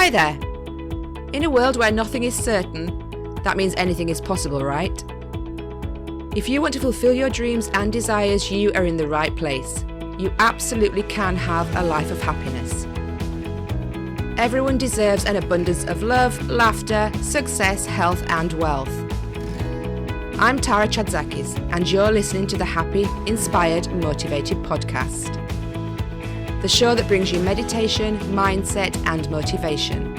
Hi there. In a world where nothing is certain, that means anything is possible, right? If you want to fulfill your dreams and desires, you are in the right place. You absolutely can have a life of happiness. Everyone deserves an abundance of love, laughter, success, health, and wealth. I'm Tara Chadzakis, and you're listening to the Happy, Inspired, Motivated podcast. The show that brings you meditation, mindset, and motivation.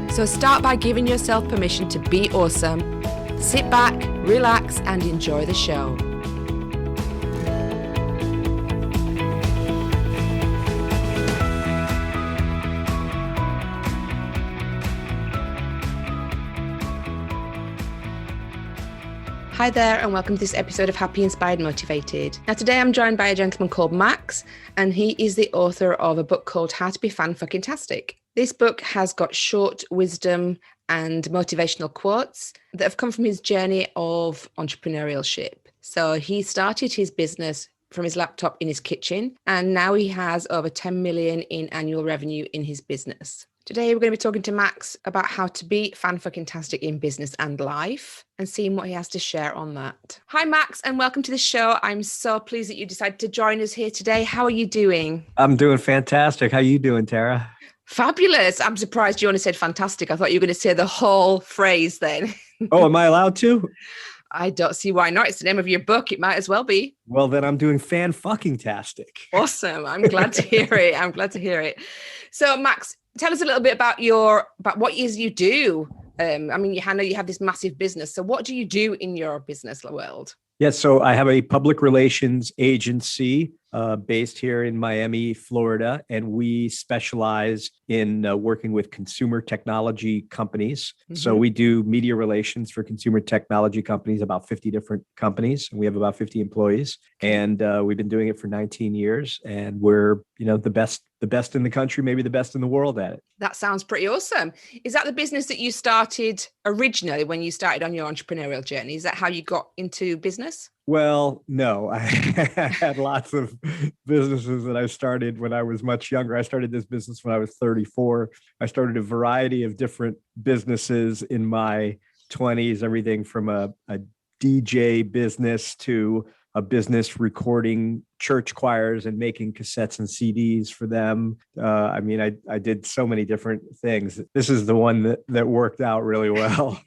So start by giving yourself permission to be awesome. Sit back, relax, and enjoy the show. Hi there, and welcome to this episode of Happy, Inspired, Motivated. Now today I'm joined by a gentleman called Max, and he is the author of a book called How to Be Fan-Tastic. This book has got short wisdom and motivational quotes that have come from his journey of entrepreneurship. So he started his business from his laptop in his kitchen, and now he has over 10 million in annual revenue in his business. Today, we're going to be talking to Max about how to be fan-tastic in business and life and seeing what he has to share on that. Hi, Max, and welcome to the show. I'm so pleased that you decided to join us here today. How are you doing? I'm doing fantastic. How you doing, Tara? Fabulous. I'm surprised you only said fantastic. I thought you were going to say the whole phrase then. Oh, am I allowed to? I don't see why not. It's the name of your book. It might as well be. Well, then I'm doing fan-tastic. Awesome. I'm glad to hear it. So, Max, tell us a little bit about what it is you do. I know you have this massive business. So what do you do in your business world? Yes, so I have a public relations agency based here in Miami, Florida, and we specialize in working with consumer technology companies. Mm-hmm. So we do media relations for consumer technology companies, about 50 different companies, and we have about 50 employees. And we've been doing it for 19 years, and we're the best in the country, maybe the best in the world at it. That sounds pretty awesome. Is that the business that you started originally when you started on your entrepreneurial journey? Is that how you got into business? Well, no, I had lots of businesses that I started when I was much younger. I started this business when I was 34. I started a variety of different businesses in my 20s, everything from a DJ business to a business recording church choirs and making cassettes and CDs for them. I did so many different things. This is the one that worked out really well.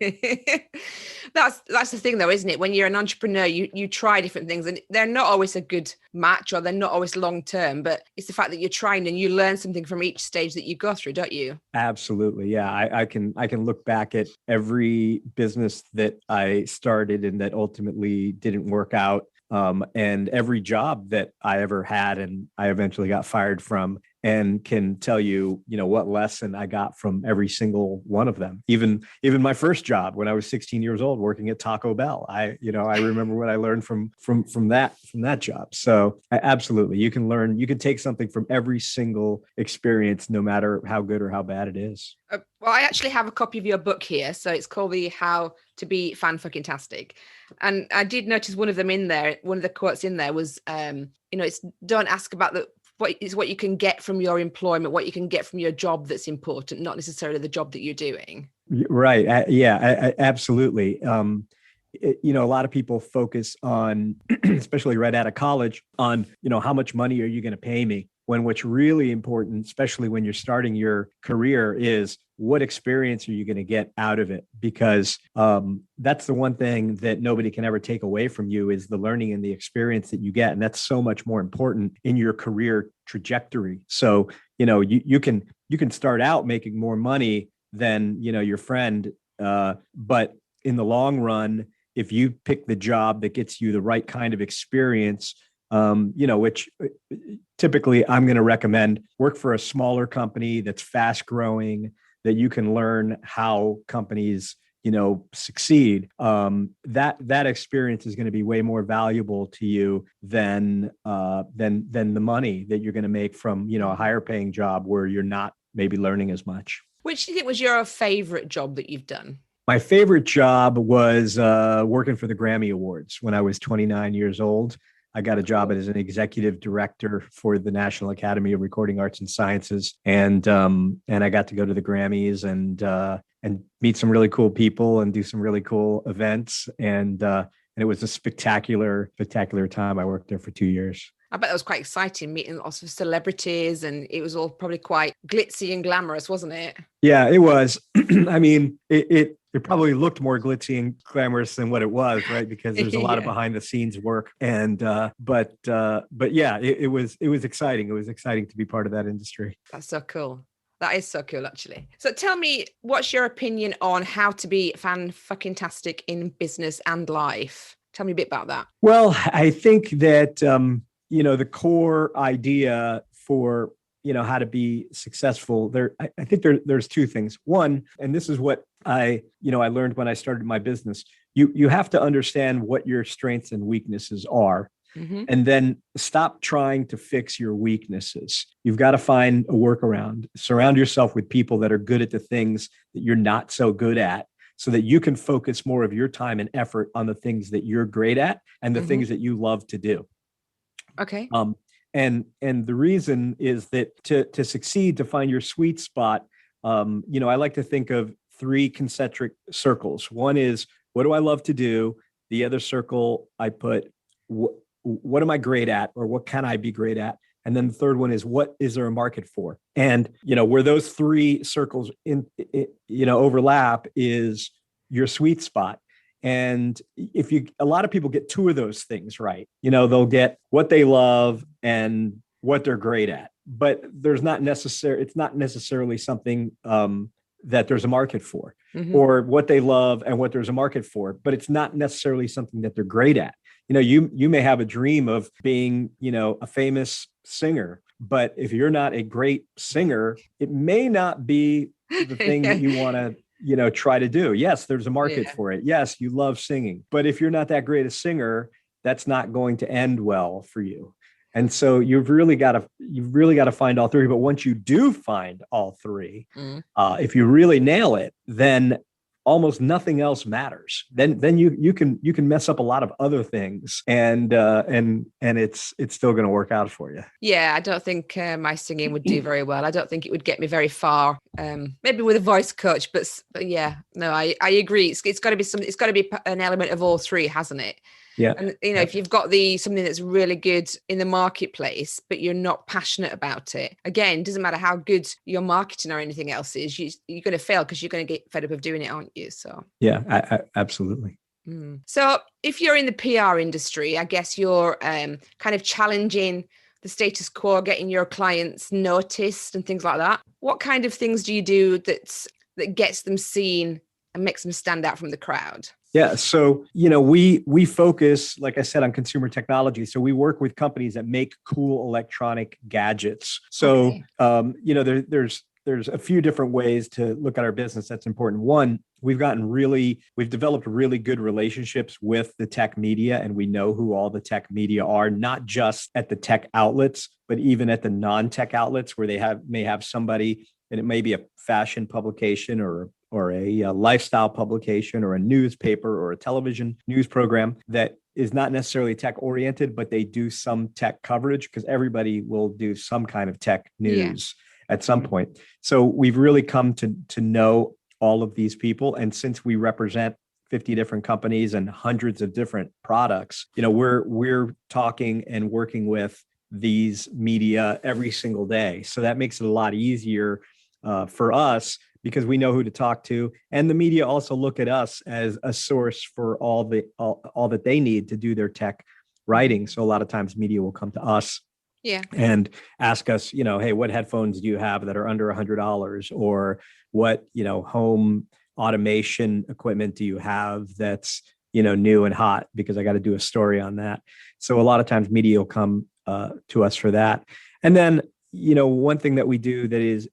That's the thing though, isn't it? When you're an entrepreneur, you try different things and they're not always a good match or they're not always long-term, but it's the fact that you're trying and you learn something from each stage that you go through, don't you? Absolutely. Yeah. I can look back at every business that I started and that ultimately didn't work out. And every job that I ever had and I eventually got fired from, and can tell you, what lesson I got from every single one of them. Even my first job when I was 16 years old, working at Taco Bell, I remember what I learned from that job. So absolutely, you can take something from every single experience, no matter how good or how bad it is. Well, I actually have a copy of your book here. So it's called the How to Be Fan-Tastic. And I did notice one of them in there. One of the quotes in there was, it's don't ask about what you can get from your employment, what you can get from your job that's important, not necessarily the job that you're doing. Right. Absolutely. A lot of people focus on, especially right out of college, on, how much money are you going to pay me? When what's really important, especially when you're starting your career, is what experience are you going to get out of it? Because that's the one thing that nobody can ever take away from you is the learning and the experience that you get. And that's so much more important in your career trajectory. So, you can start out making more money than, your friend. But in the long run, if you pick the job that gets you the right kind of experience, which typically I'm going to recommend, work for a smaller company that's fast growing, that you can learn how companies, succeed. That experience is going to be way more valuable to you than the money that you're going to make from, a higher paying job where you're not maybe learning as much. Which do you think was your favorite job that you've done? My favorite job was working for the Grammy Awards when I was 29 years old. I got a job as an executive director for the National Academy of Recording Arts and Sciences, and I got to go to the Grammys and meet some really cool people and do some really cool events, and it was a spectacular time. I worked there for 2 years. I bet that was quite exciting, meeting lots of celebrities, and it was all probably quite glitzy and glamorous, wasn't it? Yeah, it was. I mean, it probably looked more glitzy and glamorous than what it was, right? Because there's a lot of behind the scenes work, and but yeah, it was exciting. It was exciting to be part of that industry. That's so cool. That is so cool, actually. So tell me, what's your opinion on how to be fan-fucking-tastic in business and life? Tell me a bit about that. Well, I think that the core idea for how to be successful there, I think there's two things. One, and this is what I learned when I started my business, you have to understand what your strengths and weaknesses are, and then stop trying to fix your weaknesses. You've got to find a workaround. Surround yourself with people that are good at the things that you're not so good at, so that you can focus more of your time and effort on the things that you're great at and the things that you love to do. Okay. And the reason is that to succeed, to find your sweet spot, I like to think of 3 concentric circles. One is, what do I love to do? The other circle, I put, what am I great at, or what can I be great at? And then the third one is, what is there a market for? And, where those 3 circles overlap is your sweet spot. And a lot of people get 2 of those things right. They'll get what they love and what they're great at, but it's not necessarily something that there's a market for, or what they love and what there's a market for, but it's not necessarily something that they're great at. You may have a dream of being, a famous singer, but if you're not a great singer, it may not be the thing that you want to try to do. Yes, there's a market for it. Yes, you love singing, but if you're not that great a singer, that's not going to end well for you. And so you've really got to find all 3. But once you do find all 3, if you really nail it, then almost nothing else matters. Then you can mess up a lot of other things, and it's still going to work out for you. Yeah, I don't think my singing would do very well. I don't think it would get me very far. Maybe with a voice coach, but yeah, no, I agree. It's got to be something. It's got to be an element of all 3, hasn't it? Yeah. And if you've got something that's really good in the marketplace, but you're not passionate about it, again, doesn't matter how good your marketing or anything else is, you're going to fail because you're going to get fed up of doing it, aren't you? So yeah, absolutely. So if you're in the PR industry, I guess you're kind of challenging the status quo, getting your clients noticed and things like that. What kind of things do you do that gets them seen and makes them stand out from the crowd? Yeah. So, we focus, like I said, on consumer technology. So we work with companies that make cool electronic gadgets. So, there's a few different ways to look at our business that's important. One, we've developed really good relationships with the tech media, and we know who all the tech media are, not just at the tech outlets, but even at the non-tech outlets where they may have somebody, and it may be a fashion publication or a lifestyle publication or a newspaper or a television news program that is not necessarily tech oriented, but they do some tech coverage, because everybody will do some kind of tech news at some point. So we've really come to know all of these people. And since we represent 50 different companies and hundreds of different products, we're talking and working with these media every single day. So that makes it a lot easier for us, because we know who to talk to, and the media also look at us as a source for all that they need to do their tech writing. So a lot of times media will come to us and ask us, hey, what headphones do you have that are under $100, or what, home automation equipment do you have that's, new and hot, because I got to do a story on that. So a lot of times media will come to us for that. And then, one thing that we do that is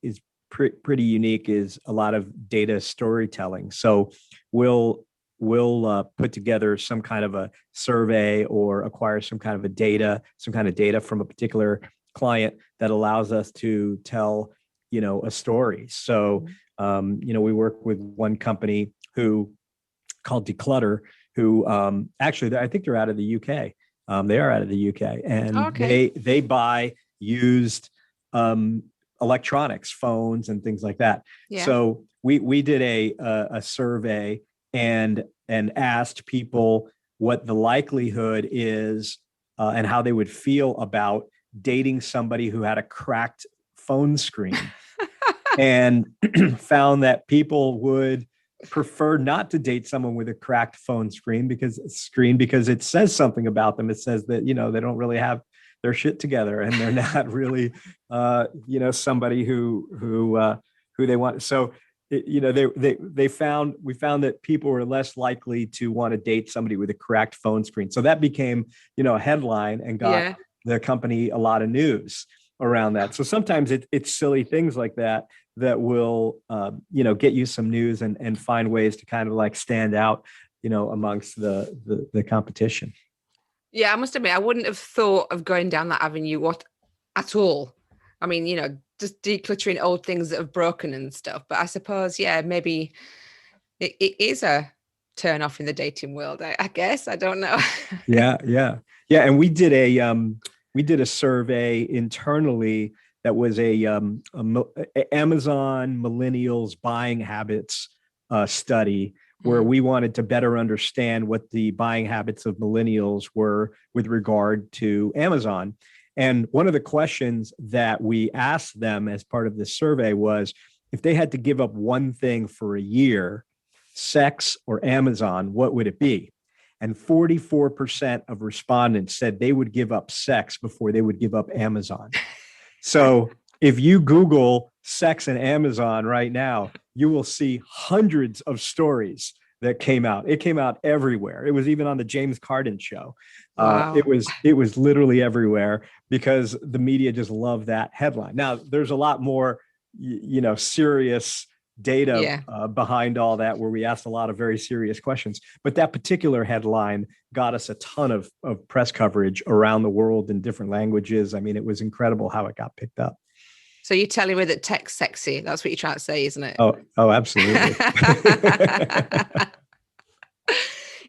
pretty unique is a lot of data storytelling. So we'll put together some kind of a survey or acquire some kind of data from a particular client that allows us to tell, a story. So, we work with one company called Declutter, who actually, I think they're out of the UK. They are out of the UK, and Okay. they buy used electronics, phones, and things like that. Yeah. So we did a survey and asked people what the likelihood is and how they would feel about dating somebody who had a cracked phone screen, and found that people would prefer not to date someone with a cracked phone screen because it says something about them. It says that, you know, they don't really have their shit together, and they're not really you know, somebody who they want. So you know, we found that people were less likely to want to date somebody with a cracked phone screen. So that became, you know, a headline and got Yeah. the company a lot of news around that. So sometimes it's silly things like that will you know, get you some news and find ways to kind of like stand out, you know, amongst the competition. Yeah, I must admit, I wouldn't have thought of going down that avenue at all. I mean, you know, just decluttering old things that have broken and stuff. But I suppose, yeah, maybe it is a turn off in the dating world. I guess. I don't know. Yeah. And we did a survey internally that was a Amazon millennials buying habits study, where we wanted to better understand what the buying habits of millennials were with regard to Amazon. And one of the questions that we asked them as part of this survey was, if they had to give up one thing for a year, sex or Amazon, what would it be? And 44% of respondents said they would give up sex before they would give up Amazon. So if you Google sex and Amazon right now, you will see hundreds of stories that came out. It came out everywhere. It was even on the James Corden show. Wow. It was literally everywhere because the media just loved that headline. Now, there's a lot more, you know, serious data behind all that, where we asked a lot of very serious questions. But that particular headline got us a ton of press coverage around the world in different languages. I mean, it was incredible how it got picked up. So you're telling me that tech's sexy. That's what you're trying to say, isn't it? Oh, absolutely.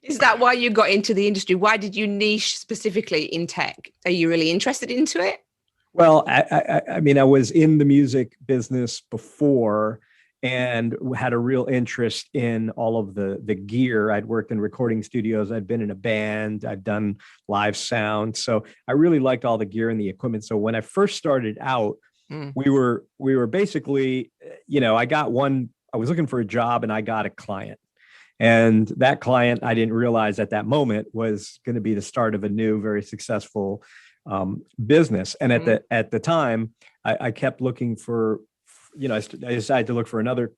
Is that why you got into the industry? Why did you niche specifically in tech? Are you really interested into it? Well, I mean, I was in the music business before and had a real interest in all of the gear. I'd worked in recording studios. I'd been in a band. I'd done live sound. So I really liked all the gear and the equipment. So when I first started out, we were basically, you know, I was looking for a job and I got a client. And that client, I didn't realize at that moment, was going to be the start of a new, very successful business. And at the time, I kept looking for, you know, I decided to look for another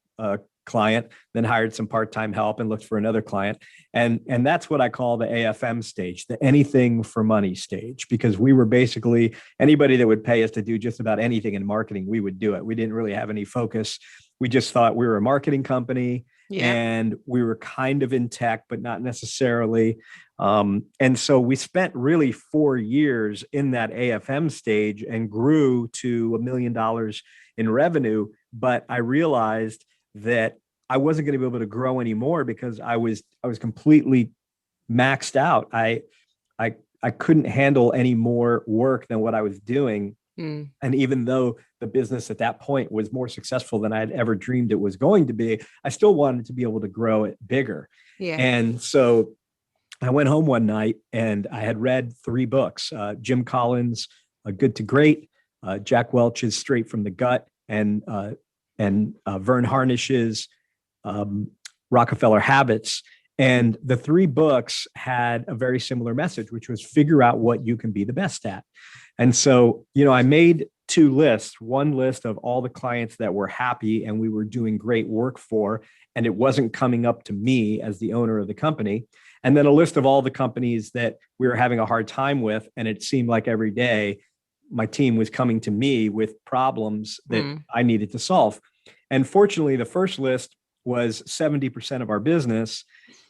client, then hired some part-time help and looked for another client. And that's what I call the AFM stage, the anything for money stage, because we were basically, anybody that would pay us to do just about anything in marketing, we would do it. We didn't really have any focus. We just thought we were a marketing company. Yeah. And we were kind of in tech, but not necessarily. And so we spent really 4 years in that AFM stage and grew to $1 million in revenue. But I realized that I wasn't going to be able to grow anymore because I was completely maxed out. I couldn't handle any more work than what I was doing. And even though the business at that point was more successful than I had ever dreamed it was going to be, I still wanted to be able to grow it bigger. Yeah. And so I went home one night and I had read 3 books, Jim Collins' Good to Great, Jack Welch's Straight from the Gut, and Vern Harnish's Rockefeller Habits. And the 3 books had a very similar message, which was figure out what you can be the best at. And so, you know, I made 2 lists, one list of all the clients that were happy and we were doing great work for, and it wasn't coming up to me as the owner of the company. And then a list of all the companies that we were having a hard time with. And it seemed like every day my team was coming to me with problems that I needed to solve. And fortunately, the first list was 70% of our business.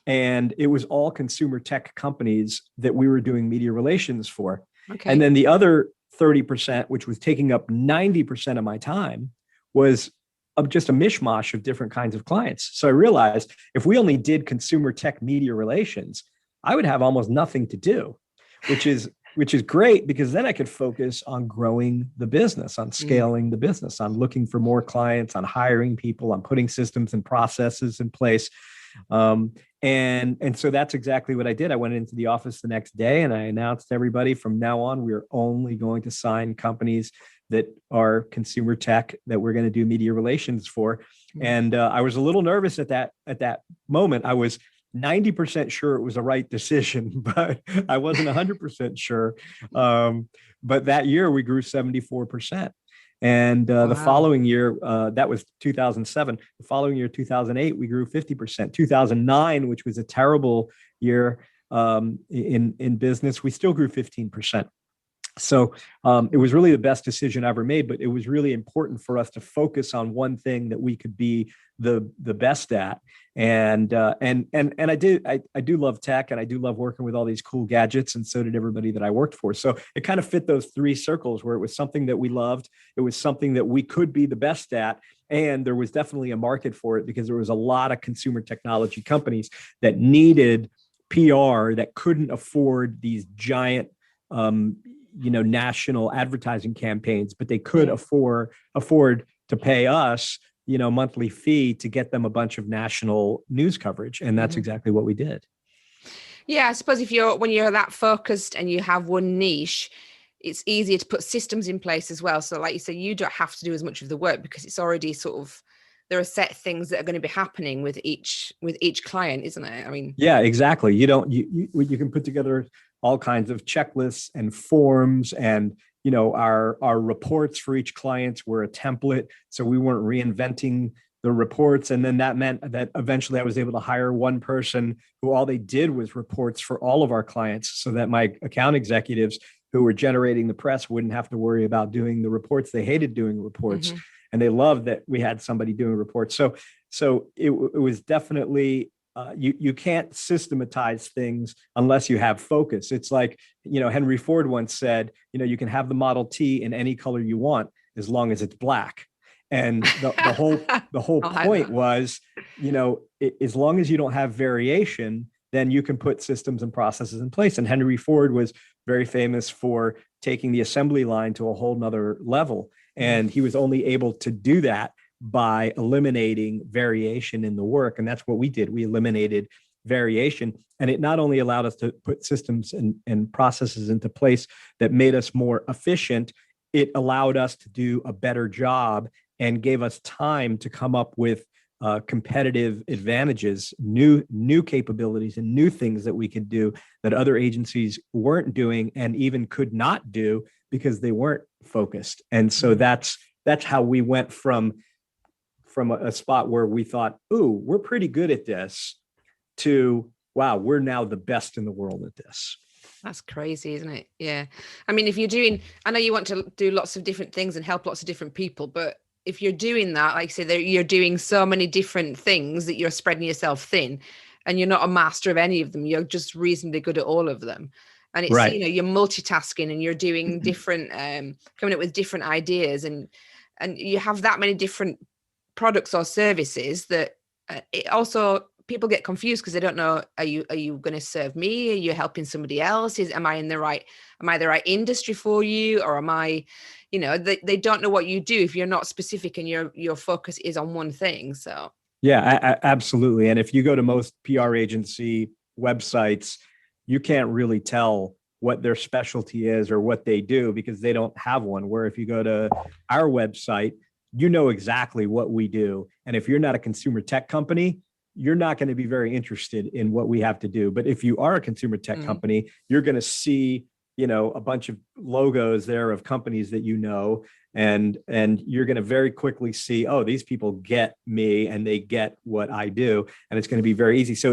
And it was all consumer tech companies that we were doing media relations for. Okay. And then the other 30%, which was taking up 90% of my time, was just a mishmash of different kinds of clients. So I realized if we only did consumer tech media relations, I would have almost nothing to do. which is great because then I could focus on growing the business, on scaling the business, on looking for more clients, on hiring people, on putting systems and processes in place. And so that's exactly what I did. I went into the office the next day and I announced to everybody, from now on, we're only going to sign companies that are consumer tech that we're going to do media relations for. And I was a little nervous at that moment. I was 90% sure it was the right decision, but I wasn't 100% sure. But that year we grew 74%. And the following year, that was 2007. The following year, 2008, we grew 50%. 2009, which was a terrible year in business, we still grew 15%. So it was really the best decision I ever made, but it was really important for us to focus on one thing that we could be the best at. And I do love tech, and I do love working with all these cool gadgets, and so did everybody that I worked for. So it kind of fit those three circles where it was something that we loved, it was something that we could be the best at, and there was definitely a market for it because there was a lot of consumer technology companies that needed PR that couldn't afford these giant national advertising campaigns, but they could afford to pay us, monthly fee to get them a bunch of national news coverage. And that's exactly what we did. Yeah, I suppose when you're that focused and you have one niche, it's easier to put systems in place as well. So like you said, you don't have to do as much of the work because it's already there are set things that are going to be happening with each client, isn't it? I mean, yeah, exactly. You can put together all kinds of checklists and forms, and our reports for each client were a template, so we weren't reinventing the reports. And then that meant that eventually I was able to hire one person who all they did was reports for all of our clients, so that my account executives who were generating the press wouldn't have to worry about doing the reports. They hated doing reports, and they loved that we had somebody doing reports. So it was definitely you can't systematize things unless you have focus. It's like, Henry Ford once said, you can have the Model T in any color you want as long as it's black. And the whole point was, as long as you don't have variation, then you can put systems and processes in place. And Henry Ford was very famous for taking the assembly line to a whole nother level. And he was only able to do that by eliminating variation in the work. And that's what we did. We eliminated variation. And it not only allowed us to put systems and processes into place that made us more efficient, it allowed us to do a better job and gave us time to come up with competitive advantages, new capabilities and new things that we could do that other agencies weren't doing and even could not do because they weren't focused. And so that's how we went from a spot where we thought, ooh, we're pretty good at this, to, wow, we're now the best in the world at this. That's crazy, isn't it? Yeah. I mean, I know you want to do lots of different things and help lots of different people, but if you're doing that, like I said, you're doing so many different things that you're spreading yourself thin, and you're not a master of any of them. You're just reasonably good at all of them. And it's, right. You're multitasking and you're doing different, coming up with different ideas, and you have that many different products or services that it also, people get confused because they don't know, are you going to serve me? Are you helping somebody else? Am I the right industry for you? Or am I, they don't know what you do if you're not specific and your focus is on one thing. So yeah, absolutely. And if you go to most PR agency websites, you can't really tell what their specialty is or what they do because they don't have one. Where if you go to our website, you know exactly what we do. And if you're not a consumer tech company, you're not going to be very interested in what we have to do. But if you are a consumer tech company, you're going to see, a bunch of logos there of companies that and you're going to very quickly see, oh, these people get me and they get what I do. And it's going to be very easy. So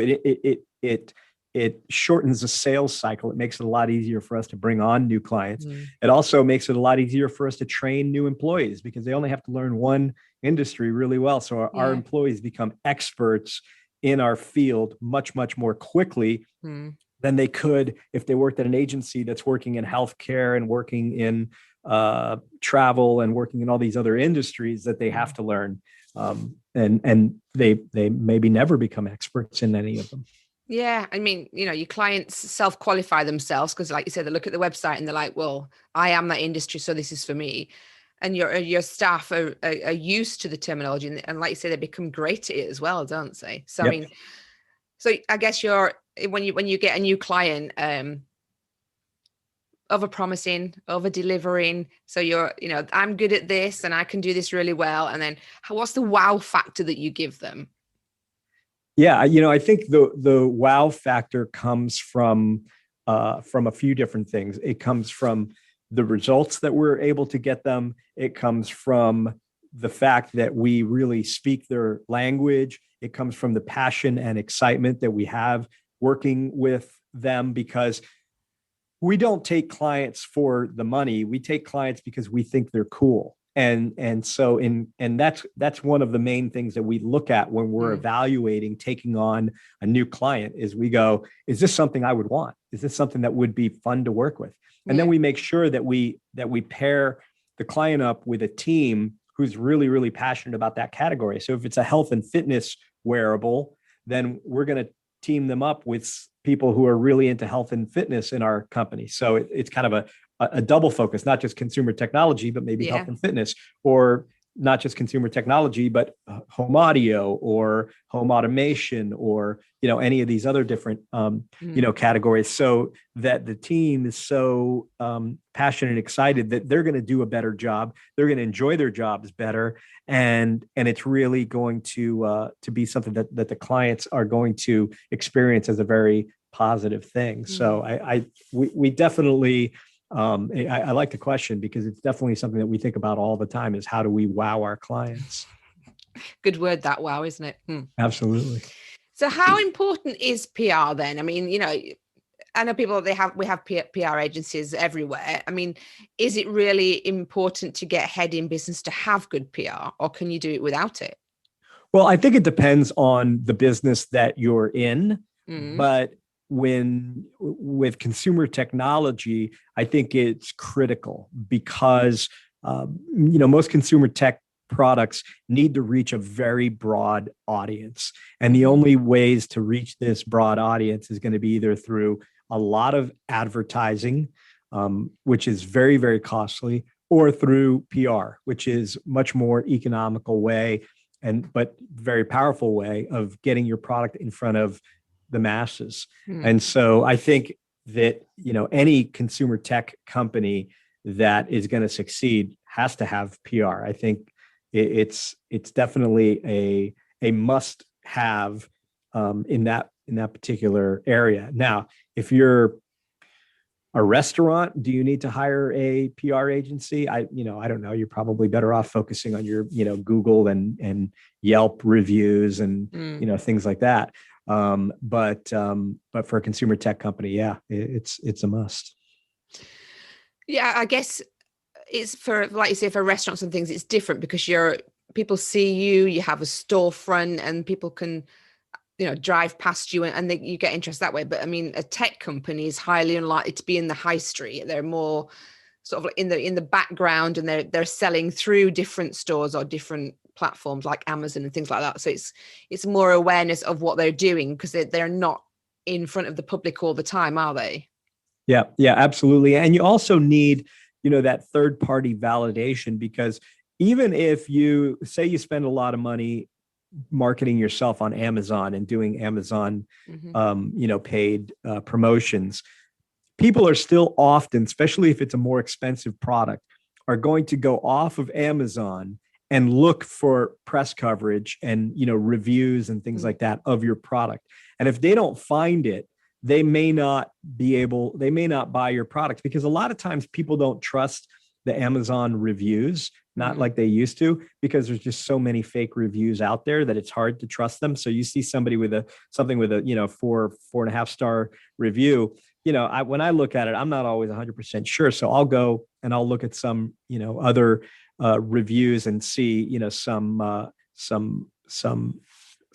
it shortens the sales cycle. It makes it a lot easier for us to bring on new clients. It also makes it a lot easier for us to train new employees because they only have to learn one industry really well. So our employees become experts in our field much, much more quickly than they could if they worked at an agency that's working in healthcare and working in travel and working in all these other industries that they have to learn. And they maybe never become experts in any of them. Yeah, I mean, your clients self-qualify themselves because, like you said, they look at the website and they're like, "Well, I am that industry, so this is for me." And your staff are used to the terminology, and like you say, they become great at it as well, don't they? So, I Yep. mean, so I guess you're when you get a new client, over promising, over delivering. So I'm good at this, and I can do this really well. And then, what's the wow factor that you give them? Yeah, I think the wow factor comes from a few different things. It comes from the results that we're able to get them. It comes from the fact that we really speak their language. It comes from the passion and excitement that we have working with them, because we don't take clients for the money. We take clients because we think they're cool. And that's one of the main things that we look at when we're evaluating taking on a new client. Is we go, is this something I would want? Is this something that would be fun to work with? And then we make sure that we pair the client up with a team who's really, really passionate about that category. So if it's a health and fitness wearable, then we're going to team them up with people who are really into health and fitness in our company. So it's kind of a double focus, not just consumer technology, but maybe health and fitness, or not just consumer technology, but home audio or home automation, or, any of these other different, categories, so that the team is so passionate and excited that they're going to do a better job. They're going to enjoy their jobs better. And it's really going to be something that the clients are going to experience as a very positive thing. So we definitely, I like the question, because it's definitely something that we think about all the time, is how do we wow our clients? Good word, that wow, isn't it? Absolutely. So how important is PR then? I mean, I know we have PR agencies everywhere. I mean, is it really important to get ahead in business to have good PR, or can you do it without it? Well, I think it depends on the business that you're in, but with consumer technology, I think it's critical, because most consumer tech products need to reach a very broad audience, and the only ways to reach this broad audience is going to be either through a lot of advertising, which is very, very costly, or through PR, which is much more economical way, but very powerful way of getting your product in front of the masses. And so I think that, any consumer tech company that is going to succeed has to have PR. I think it's definitely a must have in that particular area. Now, if you're a restaurant, do you need to hire a PR agency? I don't know. You're probably better off focusing on your, Google and Yelp reviews and, things like that. But for a consumer tech company, yeah, it's a must. Yeah, I guess it's for, like you say, for restaurants and things, it's different because people see you have a storefront, and people can, drive past you, and you get interest that way. But I mean, a tech company is highly unlikely to be in the high street. They're more sort of like in the background, and they're selling through different stores or different platforms like Amazon and things like that. So it's more awareness of what they're doing, because they're not in front of the public all the time, are they? Yeah, absolutely. And you also need, that third party validation, because even if you say you spend a lot of money marketing yourself on Amazon and doing Amazon, paid promotions, people are still often, especially if it's a more expensive product, are going to go off of Amazon and look for press coverage and, reviews and things like that of your product. And if they don't find it, they may not buy your products, because a lot of times people don't trust the Amazon reviews, not like they used to, because there's just so many fake reviews out there that it's hard to trust them. So you see somebody with something with a 4.5 star review, when I look at it, I'm not always 100% sure. So I'll go and I'll look at some, other reviews and see,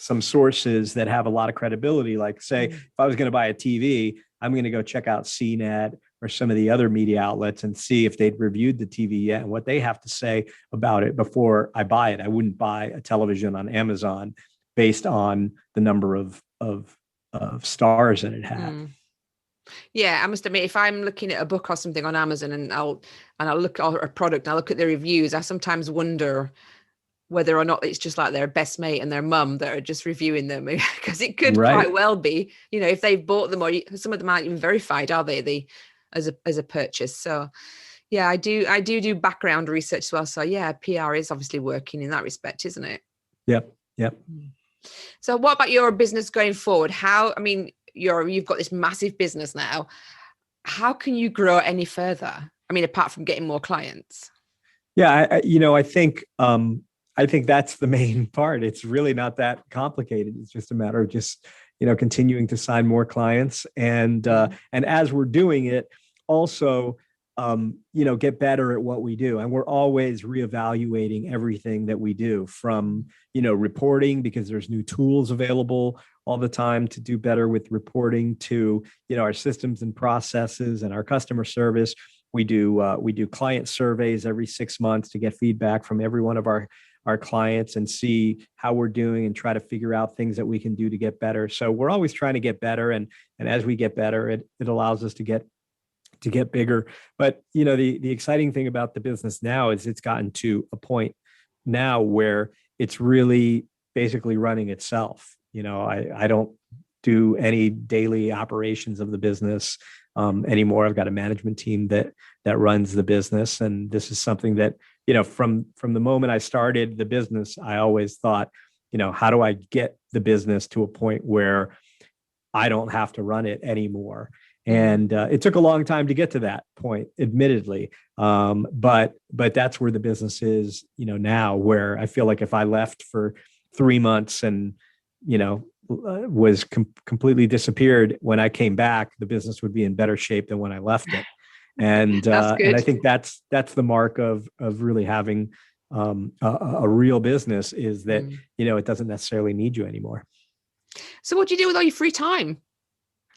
some sources that have a lot of credibility. Like, say, if I was going to buy a TV, I'm going to go check out CNET or some of the other media outlets and see if they'd reviewed the TV yet and what they have to say about it before I buy it. I wouldn't buy a television on Amazon based on the number of of stars that it had. Yeah, I must admit, if I'm looking at a book or something on Amazon and I'll look at a product and I look at the reviews, I sometimes wonder whether or not it's just like their best mate and their mum that are just reviewing them, because it could quite well be, if they've bought them, or some of them aren't even verified, are they, as a purchase. So yeah, I do background research as well. So yeah, PR is obviously working in that respect, isn't it? Yep. So what about your business going forward? You've got this massive business now. How can you grow any further? I mean, apart from getting more clients. Yeah, I think that's the main part. It's really not that complicated. It's just a matter of just, continuing to sign more clients, and as we're doing it, also, get better at what we do. And we're always reevaluating everything that we do, from, reporting, because there's new tools available all the time to do better with reporting, to, our systems and processes and our customer service. We do client surveys every 6 months to get feedback from every one of our clients and see how we're doing and try to figure out things that we can do to get better. So we're always trying to get better. And as we get better, it allows us to get bigger. But, the exciting thing about the business now is it's gotten to a point now where it's really basically running itself. I don't do any daily operations of the business anymore. I've got a management team that runs the business. And this is something that, from the moment I started the business, I always thought, how do I get the business to a point where I don't have to run it anymore? And it took a long time to get to that point, admittedly. But that's where the business is, now, where I feel like if I left for 3 months and, was completely disappeared, when I came back, the business would be in better shape than when I left it. And and I think that's the mark of really having a real business, is that, it doesn't necessarily need you anymore. So what do you do with all your free time?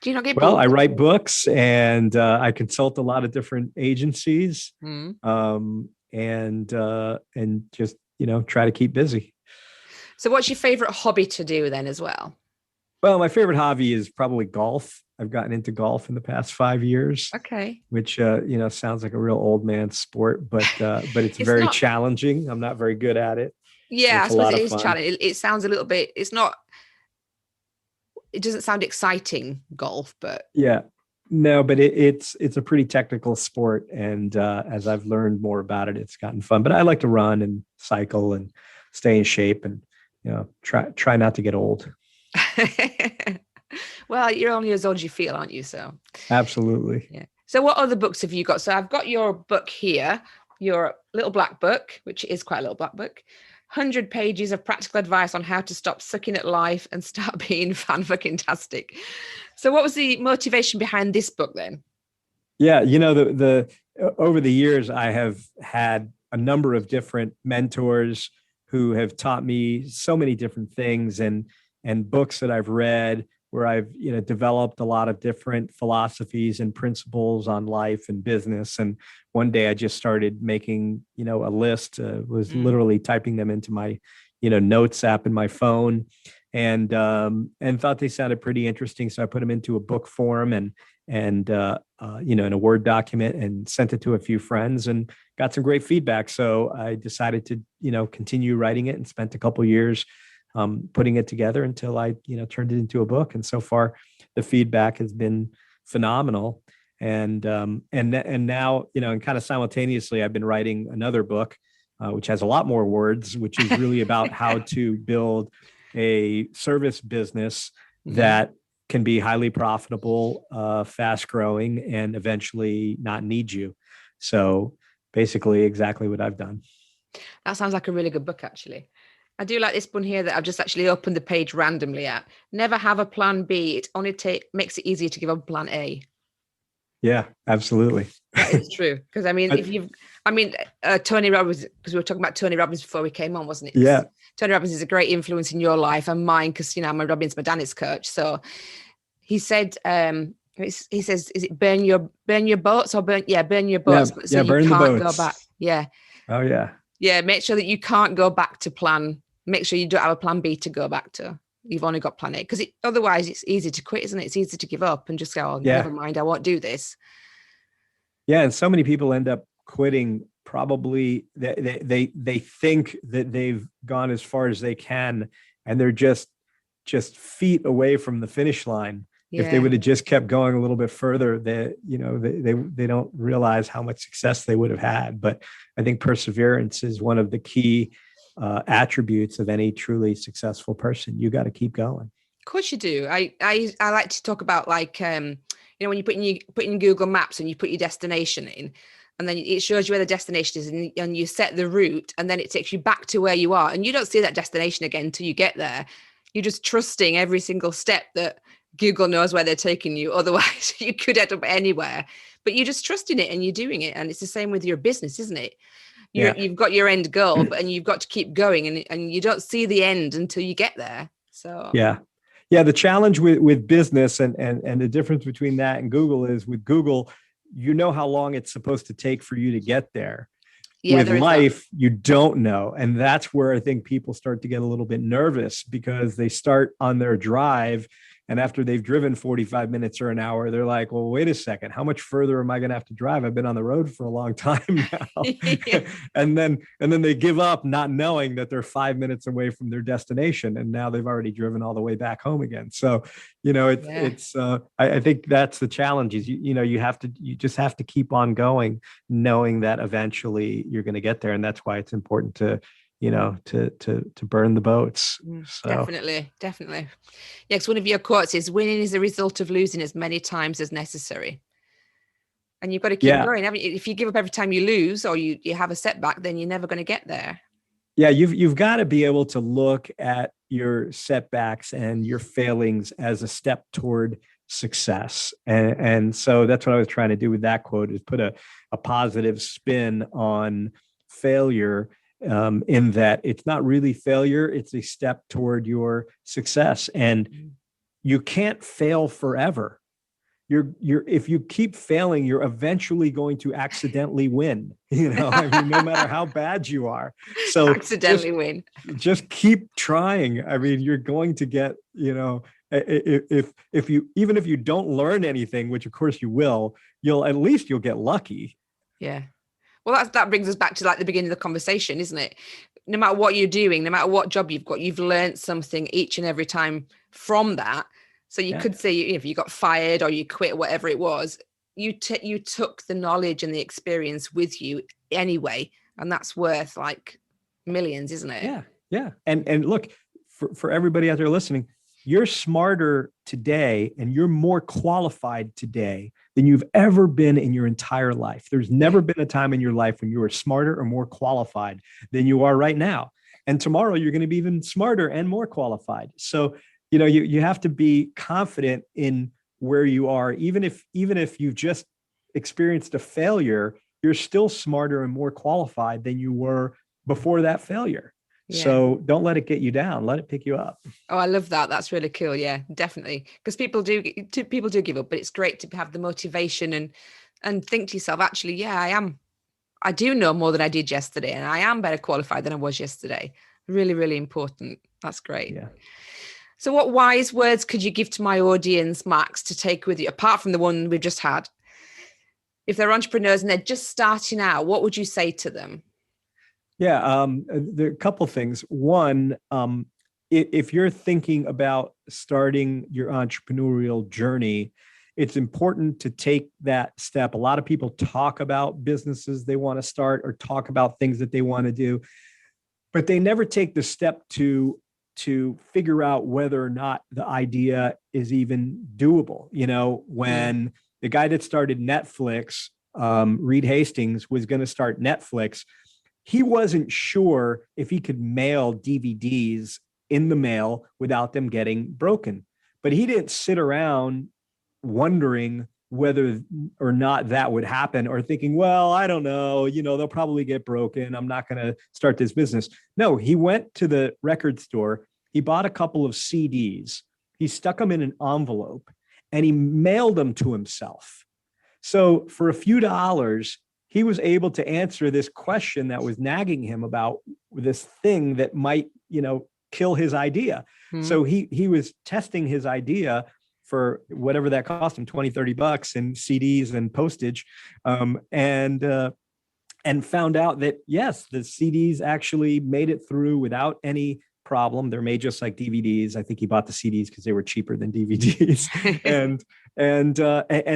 Do you not get Well, bored? I write books, and I consult a lot of different agencies, and just, try to keep busy. So what's your favorite hobby to do then as well? Well, my favorite hobby is probably golf. I've gotten into golf in the past 5 years. Okay. Which, sounds like a real old man sport, but it's very challenging. I'm not very good at it. Yeah, I suppose it is challenging. It sounds a little bit, it doesn't sound exciting, golf, but. Yeah, no, but it's a pretty technical sport. And as I've learned more about it, it's gotten fun. But I like to run and cycle and stay in shape, and, try not to get old. Well, you're only as old as you feel, aren't you? So absolutely. Yeah. So what other books have you got? So I've got your book here, your little black book, which is quite a little black book. 100 pages of practical advice on how to stop sucking at life and start being fan-fucking-tastic. So what was the motivation behind this book then? Yeah, the over the years, I have had a number of different mentors who have taught me so many different things, and books that I've read where I've, developed a lot of different philosophies and principles on life and business. And one day I just started making, a list, was literally typing them into my, notes app in my phone, and thought they sounded pretty interesting. So I put them into a book form and in a Word document, and sent it to a few friends, and got some great feedback. So I decided to, continue writing it, and spent a couple years putting it together until I, turned it into a book. And so far, the feedback has been phenomenal. And now, and kind of simultaneously, I've been writing another book, which has a lot more words, which is really about how to build a service business that can be highly profitable, fast growing, and eventually not need you. So basically exactly what I've done. That sounds like a really good book, actually. I do like this one here that I've just actually opened the page randomly at. Never have a plan B. It only makes it easier to give up plan A. Yeah, absolutely. That is true. Because Tony Robbins, because we were talking about Tony Robbins before we came on, wasn't it? Yeah. Tony Robbins is a great influence in your life and mine, because, I'm a Robbins Madani's coach. So he said, he says, is it burn your boats or burn your boats? Yeah, so burn you can't the boats. go back. Yeah. Oh, yeah. Yeah, make sure that you can't go back to plan. Make sure you don't have a plan B to go back to. You've only got plan A, because otherwise it's easy to quit, isn't it? It's easy to give up and just go, oh, Yeah. never mind, I won't do this. Yeah. And so many people end up quitting. Probably they think that they've gone as far as they can, and they're just feet away from the finish line. If they would have just kept going a little bit further, they don't realize how much success they would have had. But I think perseverance is one of the key attributes of any truly successful person. You got to keep going. Of course you do. I like to talk about, like, when you put in Google Maps and you put your destination in, and then it shows you where the destination is, and you set the route, and then it takes you back to where you are, and you don't see that destination again until you get there. You're just trusting every single step that Google knows where they're taking you. Otherwise, you could end up anywhere. But you're just trusting it and you're doing it. And it's the same with your business, isn't it? You've got your end goal, and you've got to keep going, and you don't see the end until you get there. So yeah. The challenge with business and the difference between that and Google is, with Google, you know how long it's supposed to take for you to get there. With life, you don't know. And that's where I think people start to get a little bit nervous, because they start on their drive, and after they've driven 45 minutes or an hour, they're like, well, wait a second, how much further am I going to have to drive? I've been on the road for a long time now. and then they give up, not knowing that they're 5 minutes away from their destination, and now they've already driven all the way back home again. So, I think that's the challenge, is you just have to keep on going, knowing that eventually you're going to get there. And that's why it's important to burn the boats. So. Definitely. Yeah, because one of your quotes is, winning is the result of losing as many times as necessary. And you've got to keep going. If you give up every time you lose, or you have a setback, then you're never going to get there. Yeah, you've got to be able to look at your setbacks and your failings as a step toward success. And so that's what I was trying to do with that quote, is put a positive spin on failure, in that it's not really failure, it's a step toward your success. And you can't fail forever. If you keep failing, you're eventually going to accidentally win. No matter how bad you are. So accidentally win. Just keep trying. I mean, you're going to get, if you don't learn anything, which of course you will, you'll get lucky. Yeah. Well, that brings us back to, like, the beginning of the conversation, isn't it? No matter what you're doing, no matter what job you've got, you've learned something each and every time from that. So you could say, if you got fired or you quit, whatever it was, you took the knowledge and the experience with you anyway. And that's worth, like, millions, isn't it? Yeah. And look, for everybody out there listening, you're smarter today and you're more qualified today than you've ever been in your entire life. There's never been a time in your life when you were smarter or more qualified than you are right now. And tomorrow you're going to be even smarter and more qualified. So, you have to be confident in where you are. Even if you've just experienced a failure, you're still smarter and more qualified than you were before that failure. Yeah. So don't let it get you down. Let it pick you up. Oh, I love that. That's really cool. Yeah, definitely. Because people do give up, but it's great to have the motivation and think to yourself, actually, yeah, I do know more than I did yesterday, and I am better qualified than I was yesterday. Really, really important. That's great. Yeah. So what wise words could you give to my audience, Max, to take with you, apart from the one we've just had? If they're entrepreneurs and they're just starting out, what would you say to them? Yeah, there are a couple of things. One, if you're thinking about starting your entrepreneurial journey, it's important to take that step. A lot of people talk about businesses they want to start or talk about things that they want to do, but they never take the step to figure out whether or not the idea is even doable. When the guy that started Netflix, Reed Hastings, was going to start Netflix, he wasn't sure if he could mail DVDs in the mail without them getting broken. But he didn't sit around wondering whether or not that would happen, or thinking, well, I don't know, they'll probably get broken, I'm not going to start this business. No, he went to the record store, he bought a couple of CDs, he stuck them in an envelope, and he mailed them to himself. So for a few dollars, he was able to answer this question that was nagging him about this thing that might, kill his idea. So he was testing his idea for whatever that cost him, $20-$30 in CDs and postage, and found out that, yes, the CDs actually made it through without any problem. They're made just like DVDs. I think he bought the CDs because they were cheaper than DVDs, and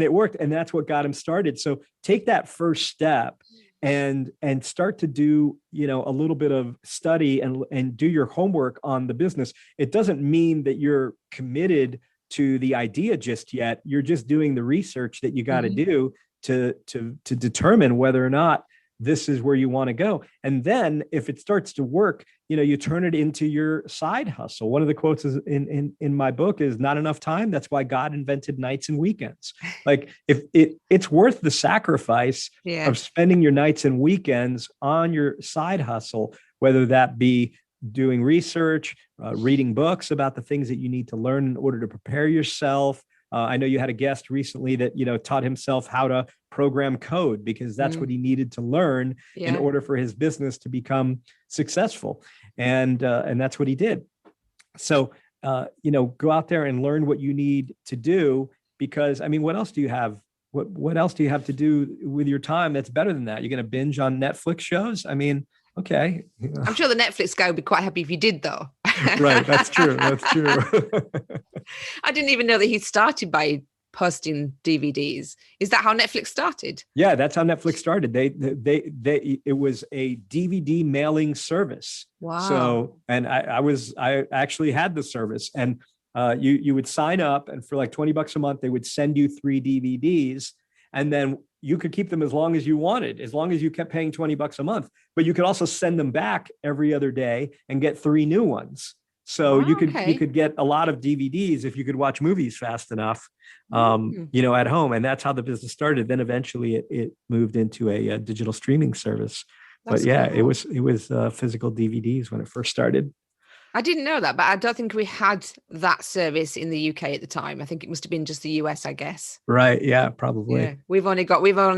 it worked. And that's what got him started. So take that first step and start to do, a little bit of study and do your homework on the business. It doesn't mean that you're committed to the idea just yet. You're just doing the research that you got to do to determine whether or not this is where you want to go. And then if it starts to work, you turn it into your side hustle. One of the quotes is in my book is, not enough time. That's why God invented nights and weekends. Like, if it's worth the sacrifice of spending your nights and weekends on your side hustle, whether that be doing research, reading books about the things that you need to learn in order to prepare yourself. I know you had a guest recently that, taught himself how to program code because that's what he needed to learn in order for his business to become successful. And that's what he did. So, go out there and learn what you need to do, because what else do you have? What else do you have to do with your time that's better than that? You're going to binge on Netflix shows? Okay. I'm sure the Netflix guy would be quite happy if you did, though. Right. That's true. That's true. I didn't even know that he started by posting DVDs. Is that how Netflix started? Yeah, that's how Netflix started. It was a DVD mailing service. Wow. So, and I actually had the service, and you would sign up, and for like $20 a month, they would send you 3 DVDs, and then you could keep them as long as you wanted, as long as you kept paying $20 a month. But you could also send them back every other day and get 3 new ones. So you could get a lot of DVDs if you could watch movies fast enough, at home. And that's how the business started. Then eventually it moved into a digital streaming service. That's cool. it was physical DVDs when it first started. I didn't know that, but I don't think we had that service in the UK at the time. I think it must have been just the US, I guess. Right. Yeah, probably. Yeah. We've only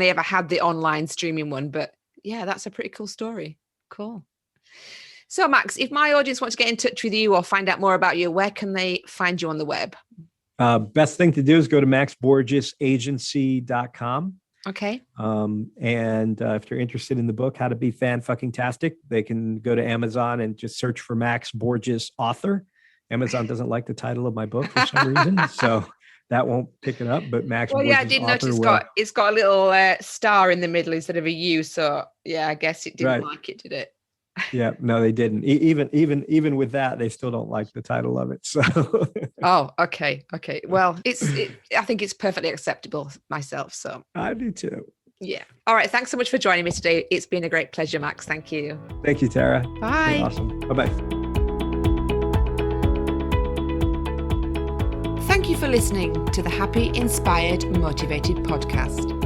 ever had the online streaming one, but yeah, that's a pretty cool story. Cool. So Max, if my audience wants to get in touch with you or find out more about you, where can they find you on the web? Best thing to do is go to maxborgesagency.com. Okay. And if they're interested in the book, How to Be Fan-Fucking-Tastic, they can go to Amazon and just search for Max Borges author. Amazon doesn't like the title of my book for some reason, so that won't pick it up. But Max Borges I did notice it's got a little star in the middle instead of a U. So yeah, I guess it didn't like it, did it? Yeah, no, they didn't. Even with that, they still don't like the title of it. So. Oh, okay. Well, I think it's perfectly acceptable myself. So I do too. Yeah. All right. Thanks so much for joining me today. It's been a great pleasure, Max. Thank you. Thank you, Tara. Bye. Awesome. Bye-bye. Thank you for listening to the Happy, Inspired, Motivated podcast.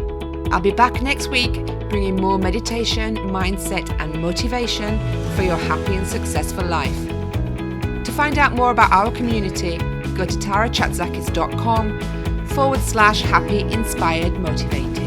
I'll be back next week bringing more meditation, mindset, and motivation for your happy and successful life. To find out more about our community, go to tarachatzakis.com/happy, inspired, motivated.